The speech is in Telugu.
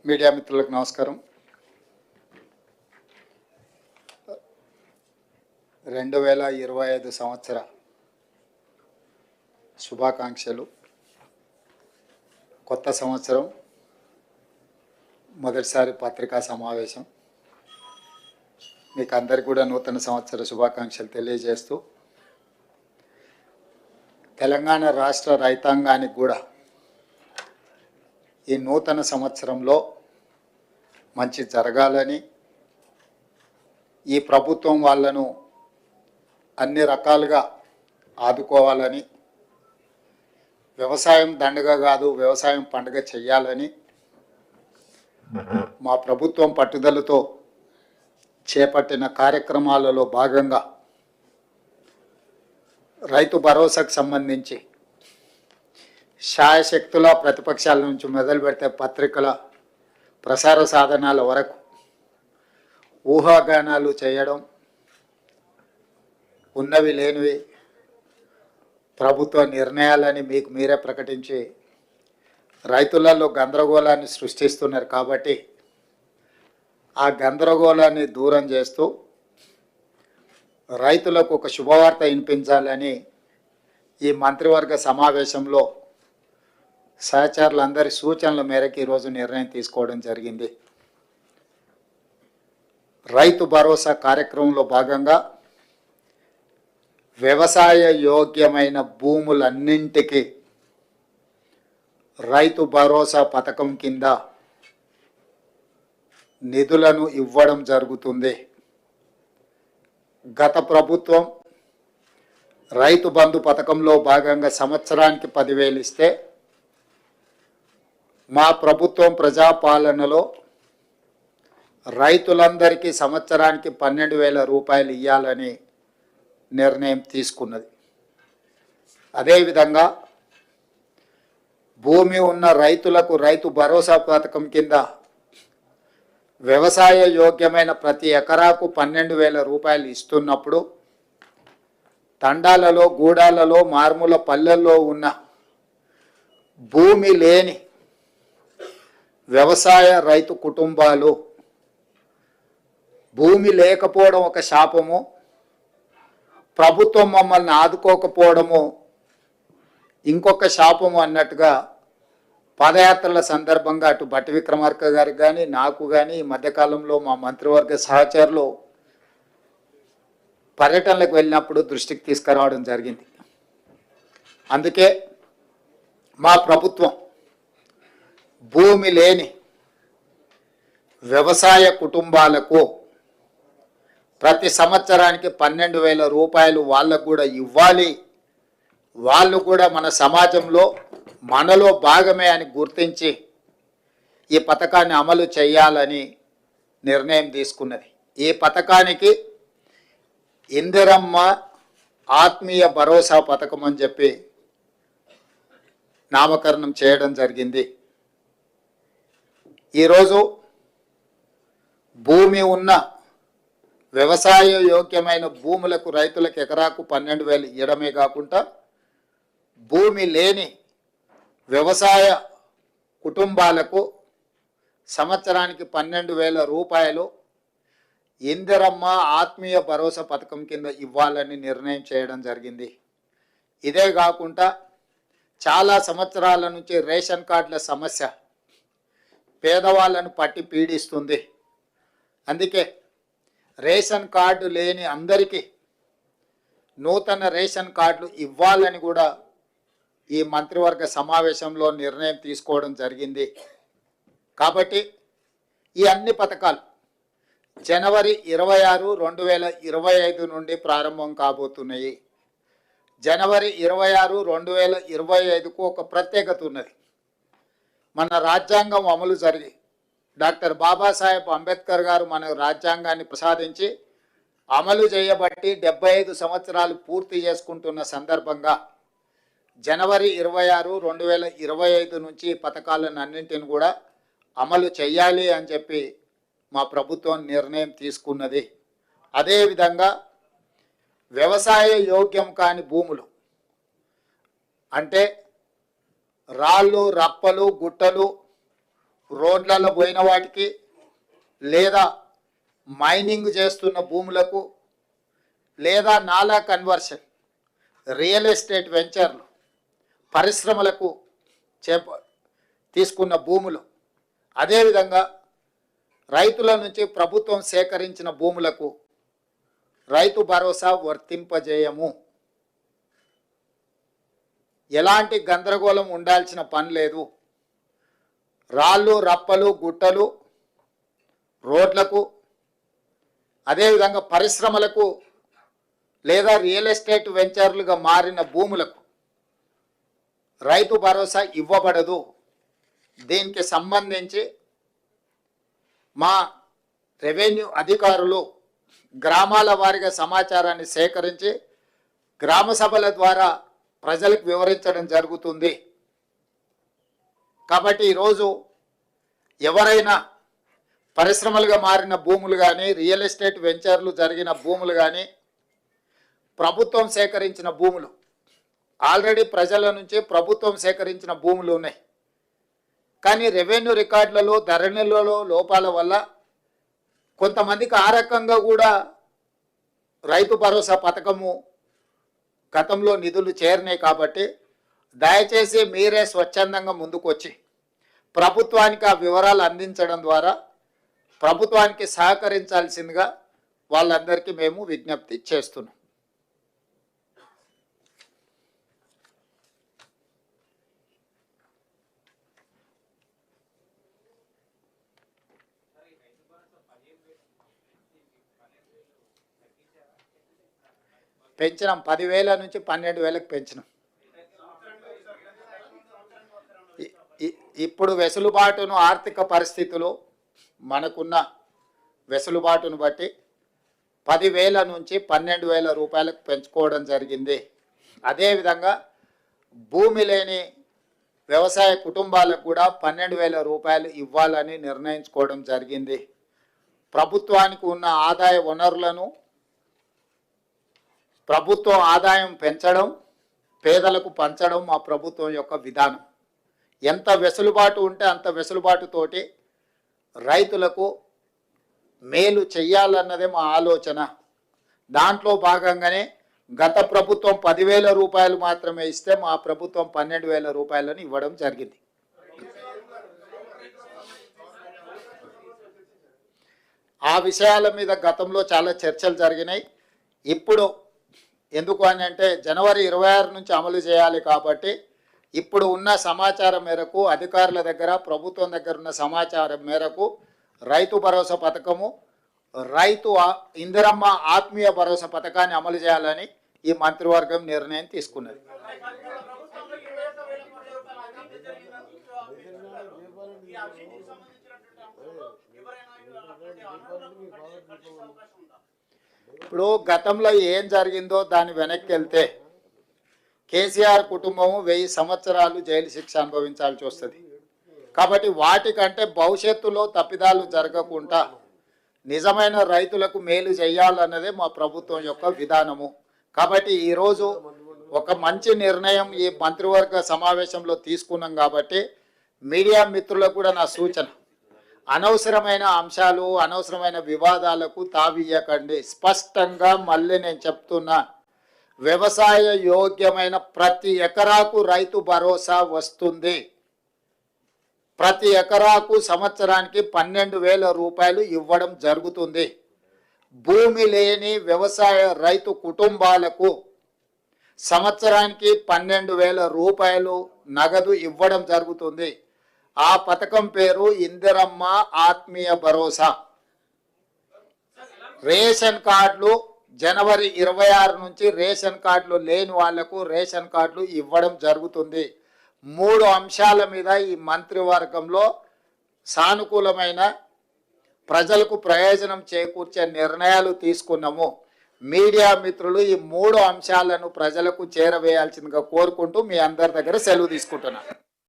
మీడియా మిత్రులకు నమస్కారం. 2025 సంవత్సర శుభాకాంక్షలు. కొత్త సంవత్సరం, మొదటిసారి పత్రికా సమావేశం. మీకు అందరికీ కూడా నూతన సంవత్సర శుభాకాంక్షలు తెలియజేస్తూ, తెలంగాణ రాష్ట్ర రైతాంగానికి కూడా ఈ నూతన సంవత్సరంలో మంచి జరగాలని, ఈ ప్రభుత్వం వాళ్ళను అన్ని రకాలుగా ఆదుకోవాలని, వ్యవసాయం దండగ కాదు వ్యవసాయం పండుగ చెయ్యాలని మా ప్రభుత్వం పట్టుదలతో చేపట్టిన కార్యక్రమాలలో భాగంగా రైతు భరోసాకు సంబంధించి శాయశక్తుల ప్రతిపక్షాల నుంచి మొదలు పెడితే పత్రికల ప్రసార సాధనాల వరకు ఊహాగానాలు చేయడం, ఉన్నవి లేనివి ప్రభుత్వ నిర్ణయాలని మీకు మీరే ప్రకటించి రైతులలో గందరగోళాన్ని సృష్టిస్తున్నారు. కాబట్టి ఆ గందరగోళాన్ని దూరం చేస్తూ రైతులకు ఒక శుభవార్త వినిపించాలని ఈ మంత్రివర్గ సమావేశంలో సహచరులందరి సూచనల మేరకు ఈరోజు నిర్ణయం తీసుకోవడం జరిగింది. రైతు భరోసా కార్యక్రమంలో భాగంగా వ్యవసాయ యోగ్యమైన భూములన్నింటికి రైతు భరోసా పథకం కింద నిధులను ఇవ్వడం జరుగుతుంది. గత ప్రభుత్వం రైతు బంధు పథకంలో భాగంగా సంవత్సరానికి 10,000 ఇస్తే, మా ప్రభుత్వం ప్రజాపాలనలో రైతులందరికీ సంవత్సరానికి 12,000 రూపాయలు ఇవ్వాలని నిర్ణయం తీసుకున్నది. అదేవిధంగా భూమి ఉన్న రైతులకు రైతు భరోసా పథకం కింద వ్యవసాయ యోగ్యమైన ప్రతి ఎకరాకు 12,000 రూపాయలు ఇస్తున్నప్పుడు, తండాలలో, గూడాలలో, మారుమూల పల్లెల్లో ఉన్న భూమి లేని వ్యవసాయ రైతు కుటుంబాలు, భూమి లేకపోవడం ఒక శాపము, ప్రభుత్వం మమ్మల్ని ఆదుకోకపోవడము ఇంకొక శాపము అన్నట్టుగా పాదయాత్రల సందర్భంగా అటు భట్టి విక్రమార్క గారికి కానీ నాకు కానీ ఈ మధ్యకాలంలో మా మంత్రివర్గ సహచరులు పర్యటనలకు వెళ్ళినప్పుడు దృష్టికి తీసుకురావడం జరిగింది. అందుకే మా ప్రభుత్వం భూమి లేని వ్యవసాయ కుటుంబాలకు ప్రతి సంవత్సరానికి 12,000 రూపాయలు వాళ్ళకు కూడా ఇవ్వాలి, వాళ్ళు కూడా మన సమాజంలో మనలో భాగమే అని గుర్తించి ఈ పథకాన్ని అమలు చేయాలని నిర్ణయం తీసుకున్నది. ఈ పథకానికి ఇందిరమ్మ ఆత్మీయ భరోసా పథకం అని చెప్పి నామకరణం చేయడం జరిగింది. ఈరోజు భూమి ఉన్న వ్యవసాయ యోగ్యమైన భూములకు రైతులకు ఎకరాకు 12,000 ఇవ్వడమే కాకుండా, భూమి లేని వ్యవసాయ కుటుంబాలకు సంవత్సరానికి 12,000 రూపాయలు ఇందిరమ్మ ఆత్మీయ భరోసా పథకం కింద ఇవ్వాలని నిర్ణయం చేయడం జరిగింది. ఇదే కాకుండా చాలా సంవత్సరాల నుంచి రేషన్ కార్డుల సమస్య పేదవాళ్ళను పట్టి పీడిస్తుంది. అందుకే రేషన్ కార్డు లేని అందరికీ నూతన రేషన్ కార్డులు ఇవ్వాలని కూడా ఈ మంత్రివర్గ సమావేశంలో నిర్ణయం తీసుకోవడం జరిగింది. కాబట్టి ఈ అన్ని పథకాలు జనవరి 26, 2025 నుండి ప్రారంభం కాబోతున్నాయి. జనవరి 26, 2025కు ఒక ప్రత్యేకత ఉన్నది. మన రాజ్యాంగం అమలు జరిగి డాక్టర్ బాబాసాహెబ్ అంబేద్కర్ గారు మన రాజ్యాంగాన్ని ప్రసాదించి అమలు చేయబట్టి 75 సంవత్సరాలు పూర్తి చేసుకుంటున్న సందర్భంగా జనవరి 26, 2025 నుంచి పథకాలను అన్నింటిని కూడా అమలు చేయాలి అని చెప్పి మా ప్రభుత్వం నిర్ణయం తీసుకున్నది. అదేవిధంగా వ్యవసాయ యోగ్యం కాని భూములు అంటే రాళ్ళు, రప్పలు, గుట్టలు రోడ్లలో పోయిన వాటికి లేదా మైనింగ్ చేస్తున్న భూములకు లేదా నాలా కన్వర్షన్ రియల్ ఎస్టేట్ వెంచర్లు పరిశ్రమలకు తీసుకున్న భూములు అదేవిధంగా రైతుల నుంచి ప్రభుత్వం సేకరించిన భూములకు రైతు భరోసా వర్తింపజేయము. ఎలాంటి గందరగోళం ఉండాల్సిన పని లేదు. రాళ్ళు రప్పలు గుట్టలు రోడ్లకు అదేవిధంగా పరిశ్రమలకు లేదా రియల్ ఎస్టేట్ వెంచర్లుగా మారిన భూములకు రైతు భరోసా ఇవ్వబడదు. దీనికి సంబంధించి మా రెవెన్యూ అధికారులు గ్రామాల వారీగా సమాచారాన్ని సేకరించి గ్రామ సభల ద్వారా ప్రజలకు వివరించడం జరుగుతుంది. కాబట్టి ఈరోజు ఎవరైనా పరిశ్రమలుగా మారిన భూములు కానీ రియల్ ఎస్టేట్ వెంచర్లు జరిగిన భూములు కానీ ప్రభుత్వం సేకరించిన భూములు ఆల్రెడీ ప్రజల నుంచి ప్రభుత్వం సేకరించిన భూములు ఉన్నాయి. కానీ రెవెన్యూ రికార్డులలో ధరణిలలో లోపాల వల్ల కొంతమందికి ఆ రకంగా కూడా రైతు భరోసా పథకము గతంలో నిధులు చేరినాయి. కాబట్టి దయచేసి మీరే స్వచ్ఛందంగా ముందుకొచ్చి ప్రభుత్వానికి ఆ వివరాలు అందించడం ద్వారా ప్రభుత్వానికి సహకరించాల్సిందిగా వాళ్ళందరికీ మేము విజ్ఞప్తి చేస్తున్నాం. పెంచినాం, 10,000 నుంచి 12,000కు పెంచినాం. ఇప్పుడు వెసులుబాటును ఆర్థిక పరిస్థితులు మనకున్న వెసులుబాటును బట్టి 10,000 నుంచి 12,000 రూపాయలకు పెంచుకోవడం జరిగింది. అదేవిధంగా భూమి లేని వ్యవసాయ కుటుంబాలకు కూడా 12,000 రూపాయలు ఇవ్వాలని నిర్ణయించుకోవడం జరిగింది. ప్రభుత్వానికి ఉన్న ఆదాయ వనరులను ప్రభుత్వం ఆదాయం పెంచడం, పేదలకు పంచడం మా ప్రభుత్వం యొక్క విధానం. ఎంత వెసులుబాటు ఉంటే అంత వెసులుబాటుతోటి రైతులకు మేలు చెయ్యాలన్నదే మా ఆలోచన. దాంట్లో భాగంగానే గత ప్రభుత్వం 10,000 రూపాయలు మాత్రమే ఇస్తే మా ప్రభుత్వం 12,000 రూపాయలను ఇవ్వడం జరిగింది. ఆ విషయాల మీద గతంలో చాలా చర్చలు జరిగినాయి. ఇప్పుడు ఎందుకు అని అంటే జనవరి 26 నుంచి అమలు చేయాలి. కాబట్టి ఇప్పుడు ఉన్న సమాచారం మేరకు అధికారుల దగ్గర ప్రభుత్వం దగ్గర ఉన్న సమాచారం మేరకు రైతు భరోసా పథకము రైతు ఇందిరమ్మ ఆత్మీయ భరోసా పథకాన్ని అమలు చేయాలని ఈ మంత్రివర్గం నిర్ణయం తీసుకున్నది. ఇప్పుడు గతంలో ఏం జరిగిందో దాని వెనక్కి వెళ్తే కేసీఆర్ కుటుంబము 1000 సంవత్సరాలు జైలు శిక్ష అనుభవించాల్సి వస్తుంది. కాబట్టి వాటికంటే భవిష్యత్తులో తప్పిదాలు జరగకుండా నిజమైన రైతులకు మేలు చేయాలన్నదే మా ప్రభుత్వం యొక్క విధానము. కాబట్టి ఈరోజు ఒక మంచి నిర్ణయం ఈ మంత్రివర్గ సమావేశంలో తీసుకున్నాం. కాబట్టి మీడియా మిత్రులకు కూడా నా సూచన, అనవసరమైన అంశాలు అనవసరమైన వివాదాలకు తావియ్యకండి. స్పష్టంగా మళ్ళీ నేను చెప్తున్నా, వ్యవసాయ యోగ్యమైన ప్రతి ఎకరాకు రైతు భరోసా వస్తుంది. ప్రతి ఎకరాకు సంవత్సరానికి 12,000 రూపాయలు ఇవ్వడం జరుగుతుంది. భూమి లేని వ్యవసాయ రైతు కుటుంబాలకు సంవత్సరానికి 12,000 రూపాయలు నగదు ఇవ్వడం జరుగుతుంది. ఆ పథకం పేరు ఇందిరమ్మ ఆత్మీయ భరోసా. రేషన్ కార్డులు జనవరి 26 నుంచి రేషన్ కార్డులు లేని వాళ్లకు రేషన్ కార్డులు ఇవ్వడం జరుగుతుంది. 3 అంశాల మీద ఈ మంత్రివర్గంలో సానుకూలమైన ప్రజలకు ప్రయోజనం చేకూర్చే నిర్ణయాలు తీసుకున్నాము. మీడియా మిత్రులు ఈ 3 అంశాలను ప్రజలకు చేరవేయాల్సిందిగా కోరుకుంటూ మీ అందరి దగ్గర సెలవు తీసుకుంటున్నాను.